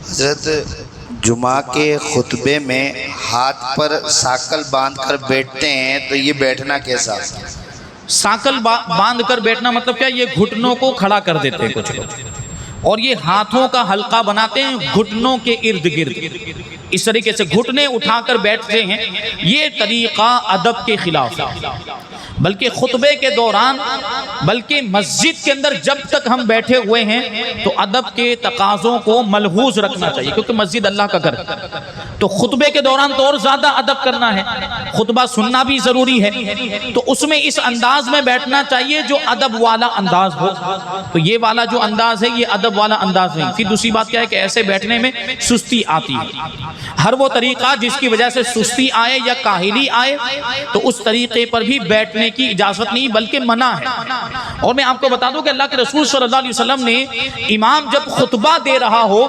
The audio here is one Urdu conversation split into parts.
حضرت جمعہ کے خطبے میں ہاتھ پر ساکل باندھ کر بیٹھتے ہیں تو یہ بیٹھنا کیسا؟ ساکل باندھ کر بیٹھنا مطلب کیا؟ یہ گھٹنوں کو کھڑا کر دیتے ہیں کچھ لوگ، اور یہ ہاتھوں کا حلقہ بناتے ہیں گھٹنوں کے ارد گرد، اس طریقے سے گھٹنے اٹھا کر بیٹھتے ہیں۔ یہ طریقہ ادب کے خلاف ہے، بلکہ خطبے کے دوران، بلکہ مسجد کے اندر جب تک ہم بیٹھے ہوئے ہیں تو ادب کے تقاضوں کو ملحوظ رکھنا چاہیے، کیونکہ مسجد اللہ کا گھر ہے۔ تو خطبے کے دوران تو اور زیادہ ادب کرنا ہے، خطبہ سننا بھی ضروری ہے، تو اس میں اس انداز میں بیٹھنا چاہیے جو ادب والا انداز ہو۔ تو یہ والا جو انداز ہے یہ ادب والا انداز نہیں۔ پھر دوسری بات کیا ہے کہ ایسے بیٹھنے میں سستی آتی ہے۔ ہر وہ طریقہ جس کی وجہ سے سستی آئے یا کاہلی آئے تو اس طریقے پر بھی بیٹھنے کی اجازت نہیں بلکہ منع ہے۔ اور میں آپ کو بتا دوں کہ اللہ کے رسول صلی اللہ علیہ وسلم نے امام جب خطبہ دے رہا ہو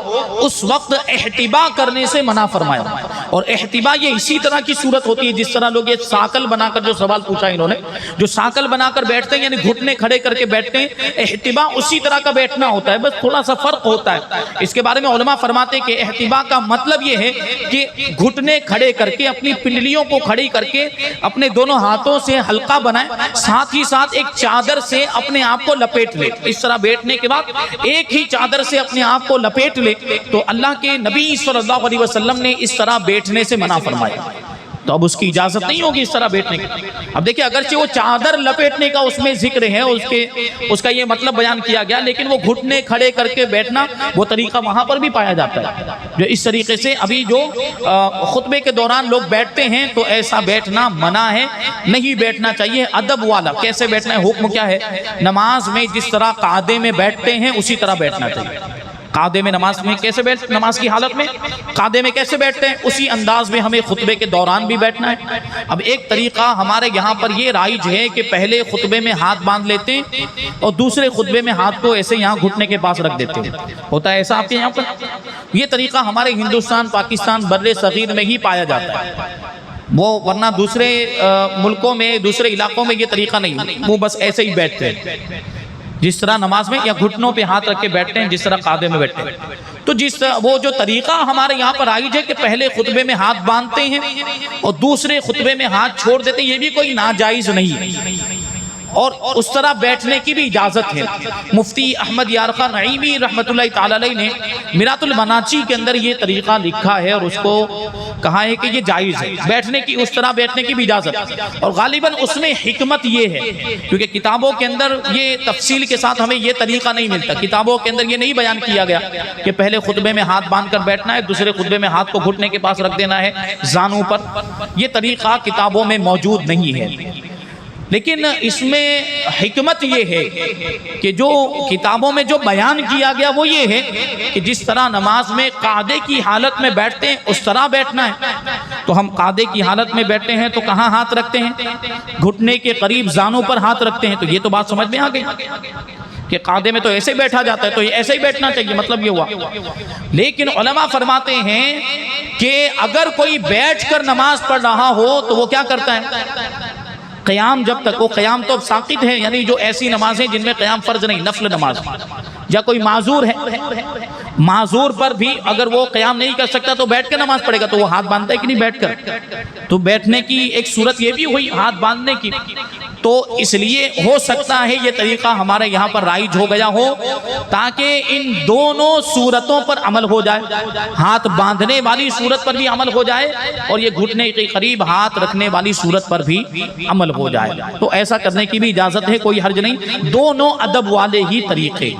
اس وقت احتبا کرنے سے منع فرمایا، اور احتبا یہ اسی طرح کی صورت ہوتی ہے جس طرح لوگ یہ ساکل بنا کر، جو سوال پوچھا انہوں نے، جو ساکل بنا کر بیٹھتے ہیں یعنی گھٹنے کھڑے کر کے بیٹھتے ہیں، احتبا اسی طرح کا بیٹھنا ہوتا ہے، بس تھوڑا سا فرق ہوتا ہے۔ اس کے بارے میں علماء فرماتے ہیں کہ احتبا کا مطلب یہ ہے کہ گھٹنے کھڑے کر کے، اپنی پنڈلیوں کو کھڑی کر کے، اپنے دونوں ہاتھوں سے حلقہ بنائیں، ساتھ ہی ساتھ ایک چادر سے اپنے آپ کو لپیٹ لے۔ اس طرح بیٹھنے کے بعد ایک ہی چادر سے اپنے آپ کو لپیٹ لے، تو اللہ کے نبی صلی اللہ علیہ وسلم نے اس طرح بیٹھنے سے منع فرمایا۔ تو اب اس کی اجازت نہیں ہوگی اس طرح بیٹھنے کی۔ اب دیکھیں اگرچہ وہ چادر لپیٹنے کا اس میں ذکر ہے، اس کا یہ مطلب بیان کیا گیا، لیکن وہ گھٹنے کھڑے کر کے بیٹھنا وہ طریقہ وہاں پر بھی پایا جاتا ہے۔ جو اس طریقے سے ابھی جو خطبے کے دوران لوگ بیٹھتے ہیں تو ایسا بیٹھنا منع ہے، نہیں بیٹھنا چاہیے ادب والا۔ کیسے بیٹھنا ہے؟ حکم کیا ہے؟ نماز میں جس طرح قعدے میں بیٹھتے ہیں اسی طرح بیٹھنا چاہیے۔ قعدے میں نماز میں کیسے نماز کی حالت میں قعدے میں کیسے بیٹھتے ہیں اسی انداز میں ہمیں خطبے کے دوران بھی بیٹھنا ہے۔ اب ایک طریقہ ہمارے یہاں پر یہ رائج ہے کہ پہلے خطبے میں ہاتھ باندھ لیتے ہیں اور دوسرے خطبے میں ہاتھ کو ایسے یہاں گھٹنے کے پاس رکھ دیتے ہیں۔ ہوتا ہے ایسا آپ کے یہاں پر؟ یہ طریقہ ہمارے ہندوستان، پاکستان، بر صغیر میں ہی پایا جاتا ہے، وہ ورنہ دوسرے ملکوں میں، دوسرے علاقوں میں یہ طریقہ نہیں، وہ بس ایسے ہی بیٹھتے ہیں جس طرح نماز میں، یا گھٹنوں پہ ہاتھ رکھ کے بیٹھتے ہیں جس طرح قعدے میں بیٹھتے ہیں۔ تو وہ جو طریقہ ہمارے یہاں پر رائج ہے کہ پہلے خطبے میں ہاتھ باندھتے ہیں اور دوسرے خطبے میں ہاتھ چھوڑ دیتے ہیں، یہ بھی کوئی ناجائز نہیں، اور اس طرح بیٹھنے کی بھی اجازت ہے۔ مفتی احمد یارقہ نعیمی رحمۃ اللہ تعالی علیہ نے میرات المناچی کے اندر یہ طریقہ لکھا ہے اور اس کو کہا ہے کہ یہ جائز ہے، بیٹھنے کی، اس طرح بیٹھنے کی بھی اجازت ہے۔ اور غالباً اس میں حکمت یہ ہے، کیونکہ کتابوں کے اندر یہ تفصیل کے ساتھ ہمیں یہ طریقہ نہیں ملتا، کتابوں کے اندر یہ نہیں بیان کیا گیا کہ پہلے خطبے میں ہاتھ باندھ کر بیٹھنا ہے، دوسرے خطبے میں ہاتھ کو گھٹنے کے پاس رکھ دینا ہے زانوں پر، یہ طریقہ کتابوں میں موجود نہیں ہے۔ لیکن اس میں حکمت یہ ہے کہ جو کتابوں میں جو بیان کیا گیا وہ یہ ہے کہ جس طرح نماز میں قعدے کی حالت میں بیٹھتے ہیں اس طرح بیٹھنا ہے۔ تو ہم قعدے کی حالت میں بیٹھتے ہیں تو کہاں ہاتھ رکھتے ہیں؟ گھٹنے کے قریب زانوں پر ہاتھ رکھتے ہیں۔ تو یہ تو بات سمجھ میں آ گئی کہ قعدے میں تو ایسے بیٹھا جاتا ہے، تو ایسے ہی بیٹھنا چاہیے، مطلب یہ ہوا۔ لیکن علماء فرماتے ہیں کہ اگر کوئی بیٹھ کر نماز پڑھ رہا ہو تو وہ کیا کرتا ہے؟ قیام، جب تک وہ قیام تو ساقط ہے، یعنی جو ایسی نمازیں جن میں قیام فرض نہیں، نفل نماز، یا کوئی معذور ہے، معذور پر بھی اگر وہ قیام نہیں کر سکتا تو بیٹھ کے نماز پڑھے گا، تو وہ ہاتھ باندھتا ہے کہ نہیں بیٹھ کر؟ تو بیٹھنے کی ایک صورت یہ بھی ہوئی ہاتھ باندھنے کی۔ تو اس لیے ہو سکتا ہے یہ طریقہ ہمارے یہاں پر رائج ہو گیا ہو تاکہ ان دونوں صورتوں پر عمل ہو جائے، ہاتھ باندھنے والی صورت پر بھی عمل ہو جائے اور یہ گھٹنے کے قریب ہاتھ رکھنے والی صورت پر بھی عمل ہو جائے۔ تو ایسا کرنے کی بھی اجازت ہے، کوئی حرج نہیں، دونوں ادب والے ہی طریقے۔